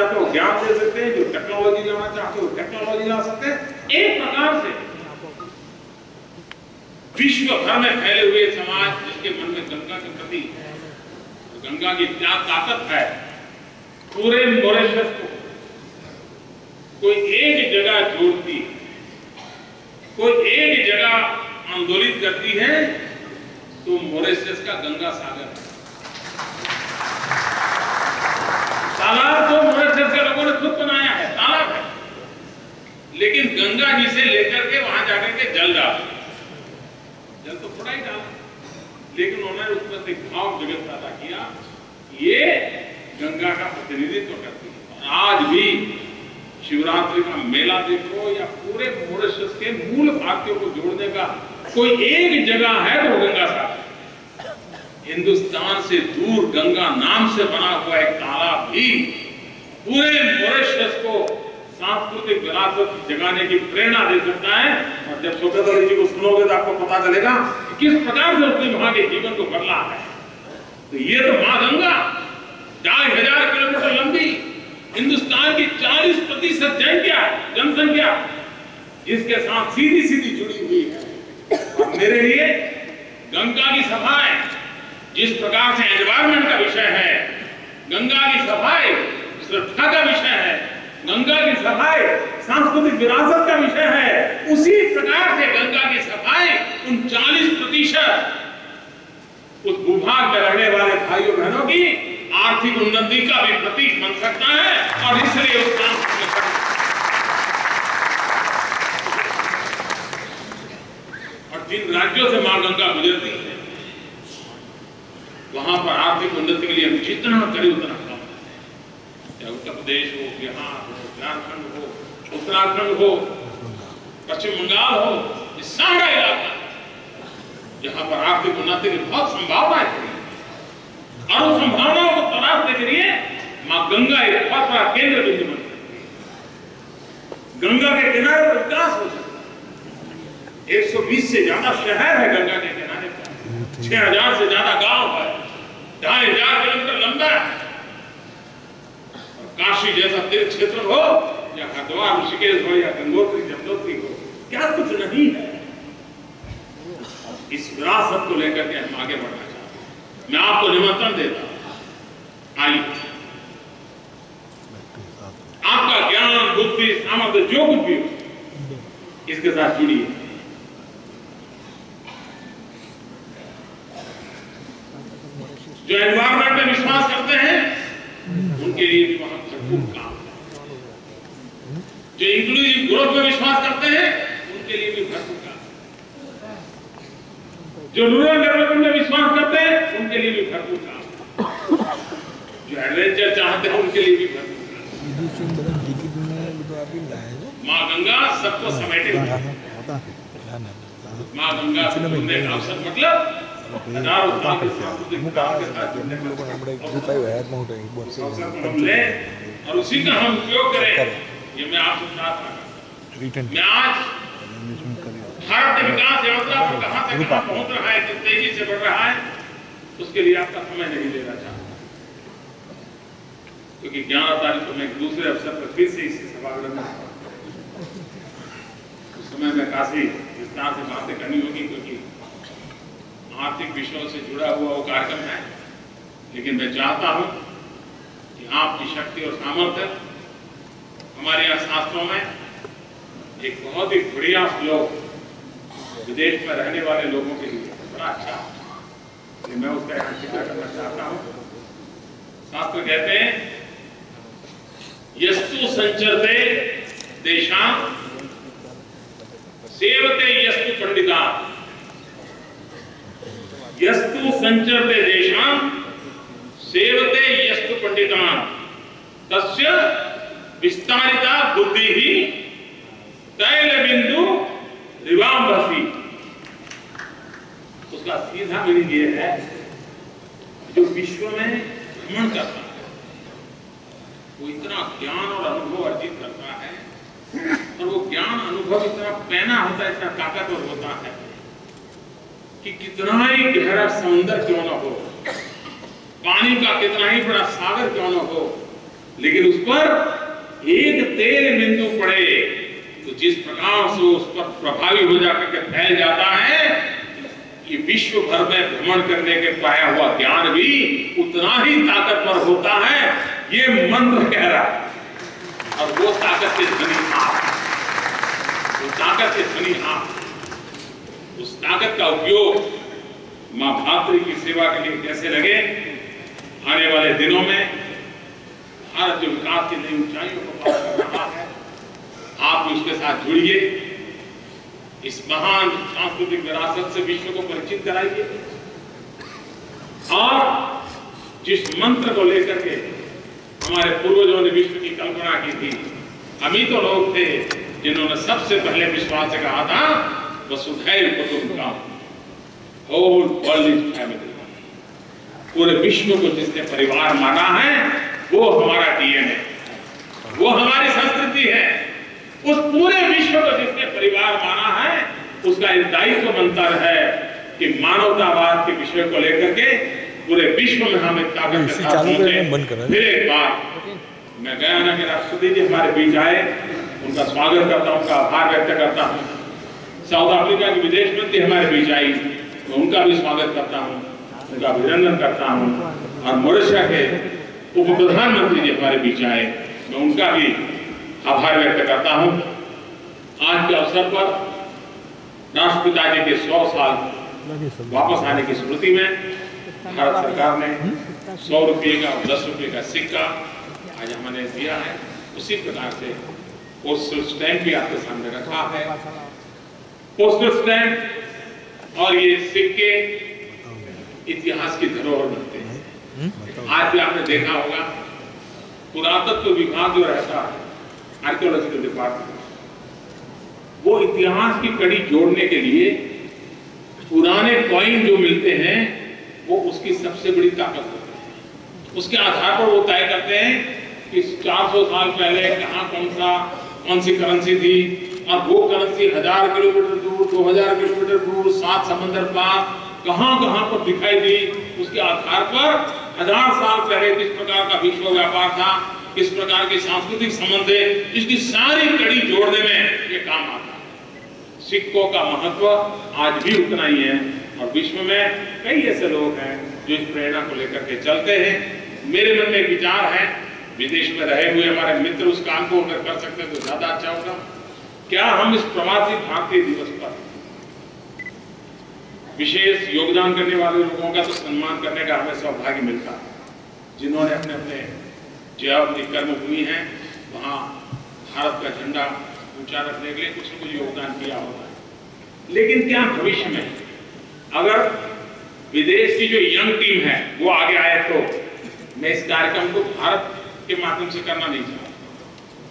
तो ज्ञान दे सकते हैं, जो टेक्नोलॉजी लाना चाहते हो टेक्नोलॉजी ला सकते हैं। एक प्रकार से विश्व भर में फैले हुए समाज जिसके मन में गंगा के प्रति, गंगा की क्या ताकत है, पूरे मॉरिशस को कोई एक जगह जोड़ती, कोई एक जगह आंदोलित करती है, तो मॉरिशस का गंगा सागर है। तालाब तो मॉरिशस के लोगों ने खुद बनाया है, तालाब है, लेकिन गंगा जी से लेकर के वहां जाकर के जल डाला, जल तो थोड़ा ही डाला, लेकिन उन्होंने उसमें से भाव जगत पैदा किया, ये गंगा का प्रतिनिधित्व करती है। आज भी शिवरात्रि का मेला देखो या पूरे मॉरिशस के मूल भारतीयों को जोड़ने का कोई एक जगह है तो गंगा सागर। हिंदुस्तान से दूर गंगा नाम से बना हुआ एक तालाब भी पूरे मॉरिशस को सांस्कृतिक विरासत जगाने की प्रेरणा दे सकता है। और जब शौकत अली जी को सुनोगे तो आपको पता चलेगा कि किस प्रकार से उसने वहां के जीवन को बदला है। तो ये तो मां गंगा 4000 किलोमीटर लंबी, हिंदुस्तान की 40% जनसंख्या इसके साथ सीधी सीधी जुड़ी हुई है। और मेरे लिए गंगा की सफाई जिस प्रकार से एनवायरमेंट का विषय है, गंगा की सफाई श्रद्धा का विषय है, गंगा की सफाई सांस्कृतिक विरासत का विषय है, उसी प्रकार से गंगा की सफाई उन 40% उस भूभाग में रहने वाले भाइयों बहनों की आर्थिक उन्नति का भी प्रतीक बन सकता है। और इसलिए उस काम और जिन राज्यों से मां गंगा गुजरती है वहां पर आर्थिक उन्नति के लिए हम जितना करें उतना कम है। चाहे उत्तर प्रदेश हो, बिहार हो, झारखंड हो, उत्तराखंड हो, पश्चिम बंगाल हो, ये सारा इलाका जहां पर आर्थिक उन्नति की बहुत संभावनाएं खड़ी है। और उस संभावनाओं को तलाशने के लिए मां गंगा एक बहुत बड़ा केंद्र बिंदु बन सकती है। गंगा के किनारे पर विकास हो सकता है। 120 से ज्यादा शहर है गंगा के किनारे पर, 6000 से ज्यादा गांव है, 2500 किलोमीटर लंबा है। और काशी जैसा तीर्थ क्षेत्र हो या हरिद्वार ऋषिकेश हो या गंगोत्री जमुनोत्री हो, क्या कुछ नहीं है। इस विरासत को लेकर के हम आगे बढ़ना चाहते हैं। मैं आपको निमंत्रण देता हूं, आइए आपका ज्ञान बुद्धि सामर्थ्य जो कुछ भी हो इसके साथ जुड़िए। जो एनवायरमेंट में विश्वास करते हैं उनके लिए भी वहां भरपूर काम है। जो इंक्लूसिव ग्रोथ में विश्वास करते हैं उनके लिए भी भरपूर काम है। जो रूरल डेवलपमेंट में विश्वास करते हैं उनके लिए भी भरपूर काम है। जो एडवेंचर चाहते हैं उनके लिए भी भरपूर काम है। मां गंगा सबको समेटे हुए है। मां गंगा से जुड़ने का अवसर मतलब हजारों साल के सांस्कृतिक विकास के साथ जुड़ने का अवसर हम लें और उसी का हम उपयोग करें। ये मैं आपसे चाहता हूं। मैं आज भारत विकास यात्रा पर कहां से कहां पहुंच रहा है, किस तेजी से बढ़ रहा है, उसके लिए आपका समय नहीं लेना चाहता, क्योंकि 11 तारीख को मैं दूसरे अवसर पर फिर से इसी सभागृह में उस समय में काफी विस्तार से बातें करनी होगी, क्योंकि आर्थिक विषयों से जुड़ा हुआ वो कार्यक्रम है। लेकिन मैं चाहता हूं कि आपकी शक्ति और सामर्थ्य हमारे यहाँ शास्त्रों में एक बहुत ही बढ़िया श्लोक विदेश में रहने वाले लोगों के लिए बड़ा अच्छा है, मैं उसका यहाँ जिक्र करना चाहता हूँ। शास्त्र कहते हैं यस्तु संचरते देशां सेवते यस्तु पंडिता, यस्तु संचरते देशां सेवते यस्तु पंडिता तस्य विस्तारिता बुद्धि ही तैल बिंदु रिवांभसी। उसका सीधा मीनिंग ये है, जो विश्व में भ्रमण करता है वो इतना ज्ञान और अनुभव अर्जित करता है, और वो ज्ञान अनुभव इतना पैना होता है, इतना ताकतवर होता है कि कितना ही गहरा समुद्र क्यों न हो, पानी का कितना ही बड़ा सागर क्यों न हो, लेकिन उस पर एक तेल बिंदु पड़े तो जिस प्रकार से उस पर प्रभावी हो जाकर के फैल जाता है कि विश्व भर में भ्रमण करने के पाया हुआ ज्ञान भी उतना ही ताकतवर होता है, ये मंत्र कह रहा है। और वो ताकत से धनी आप, वो ताकत से धनी आप, उस ताकत का उपयोग मां भातृ की सेवा के लिए कैसे लगे, आने वाले दिनों में भारत जो विकास की नई ऊंचाइयों को पार कर रहा है, आप भी उसके साथ जुड़िए, इस महान सांस्कृतिक विरासत से विश्व को परिचित कराइए और जिस मंत्र को लेकर के हमारे पूर्वजों ने विश्व की कल्पना की थी, हम ही तो लोग थे जिन्होंने सबसे पहले विश्वास से कहा था वसुधैव कुटुंबकम, होल वर्ल्ड इज फैमिली। पूरे विश्व को जिसने परिवार माना है वो हमारा डीएनए, वो हमारी संस्कृति है। उस पूरे विश्व को जिसने परिवार माना है उसका एक दायित्व बनता है कि मानवतावाद के विषय को लेकर के पूरे विश्व में हम एक ताकत के साथ पहुंचे। फिर एक बार मैं गयाना के राष्ट्रपति जी हमारे बीच आए, उनका स्वागत करता हूं, उनका आभार व्यक्त करता हूं। साउथ अफ्रीका की विदेश मंत्री हमारे बीच आई, मैं उनका भी स्वागत करता हूं, उनका अभिनंदन करता हूं। और मॉरिशस के उप प्रधानमंत्री जी हमारे बीच आए, मैं उनका भी आभार व्यक्त करता हूं। आज के अवसर पर राष्ट्रपिता जी के 100 साल वापस आने की स्मृति में भारत सरकार ने 100 रुपये का और 10 रुपये का सिक्का आज हमने दिया है। उसी प्रकार से पोस्टल स्टैंप भी आपके सामने रखा है। पोस्टल स्टैंप और ये सिक्के इतिहास की धरोहर बनते हैं। आज भी आपने देखा होगा पुरातत्व विभाग जो रहता है, आर्कियोलॉजिकल डिपार्टमेंट, वो इतिहास की कड़ी जोड़ने के लिए पुराने कॉइन जो मिलते हैं वो उसकी सबसे बड़ी ताकत होती है। उसके आधार पर वो तय करते हैं कि 400 साल पहले कौन सी करेंसी थी और वो करेंसी 1000 किलोमीटर दूर, 2000 किलोमीटर दूर, 7 समंदर पार कहां पर दिखाई दी। उसके आधार पर 1000 साल पहले किस प्रकार का विश्व व्यापार था, किस प्रकार के सांस्कृतिक संबंध है, इसकी सारी कड़ी जोड़ने में ये काम आता है। सिक्कों का महत्व आज भी उतना ही है और विश्व में कई ऐसे लोग हैं जो इस प्रेरणा को लेकर के चलते हैं। मेरे मन में एक विचार है, विदेश में रहे हुए हमारे मित्र उस काम को अगर कर सकते हैं तो ज्यादा अच्छा होगा। क्या हम इस प्रवासी भारतीय दिवस पर विशेष योगदान करने वाले लोगों का तो सम्मान करने का हमें सौभाग्य मिलता है, जिन्होंने अपने अपने जो अपनी कर्मभूमि है वहाँ भारत का झंडा ऊंचा रखने के लिए कुछ न कुछ योगदान किया होगा। लेकिन क्या भविष्य में अगर विदेश की जो यंग टीम है वो आगे आए तो मैं इस कार्यक्रम को भारत के माध्यम से करना नहीं चाहता,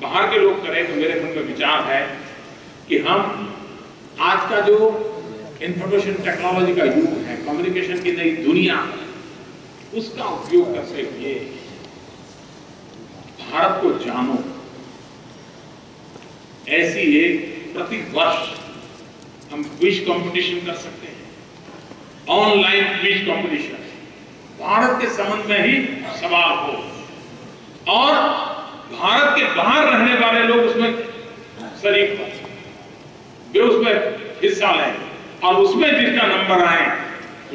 बाहर के लोग करें। तो मेरे मन में विचार है कि हम आज का जो इंफॉर्मेशन टेक्नोलॉजी का युग है, कम्युनिकेशन की नई दुनिया, उसका उपयोग करते हुए भारत को जानो, ऐसी एक प्रति वर्ष हम क्विज कंपटीशन कर सकते हैं, ऑनलाइन क्विज कंपटीशन, भारत के संबंध में ही सवाल हो और भारत के बाहर रहने वाले लोग उसमें शरीक हो, वे उसमें हिस्सा लें और उसमें जिसका नंबर आए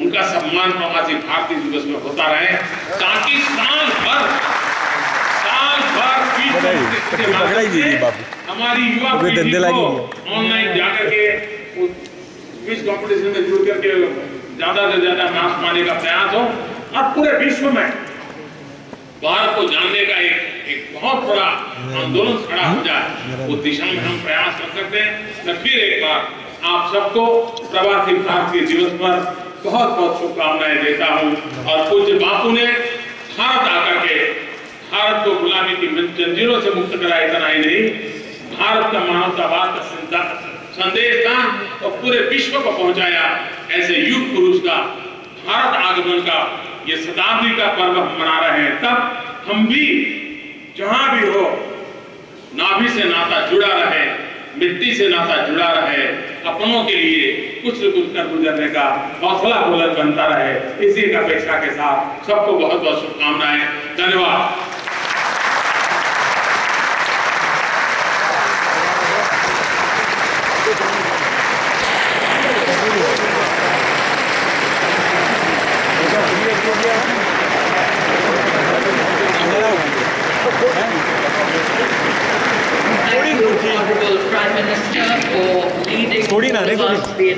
उनका सम्मान प्रवासी भारतीय दिवस में होता रहे, ताकि साल भर हमारी युवा पीढ़ी को ऑनलाइन जाकर के क्विज कंपटीशन में जुड़ करके ज्यादा से ज्यादा मार्क्स पाने का प्रयास हो और पूरे विश्व में भारत को जानने का एक बहुत बड़ा आंदोलन खड़ा हो जाए, उस दिशा में हम प्रयास कर सकते हैं। मैं फिर एक बार आप सबको प्रवासी भारतीय दिवस पर बहुत बहुत शुभकामनाएं देता हूं और पूज्य बापू ने भारत आकर के भारत को गुलामी की जंजीरों से मुक्त कराया, इतना ही नहीं, भारत का मानवतावाद का संदेश था और पूरे विश्व को पहुंचाया। ऐसे युग पुरुष का भारत आगमन का ये शताब्दी का पर्व हम मना रहे हैं, तब हम भी जहां भी हो नाभि से नाता जुड़ा रहे, मिट्टी से नाता जुड़ा रहे, अपनों के लिए कुछ न कुछ कर गुजरने का हौसला बुलंद बनता रहे। इसी अपेक्षा के साथ सबको बहुत बहुत शुभकामनाएं। धन्यवाद। Prime Minister for leading all of us, the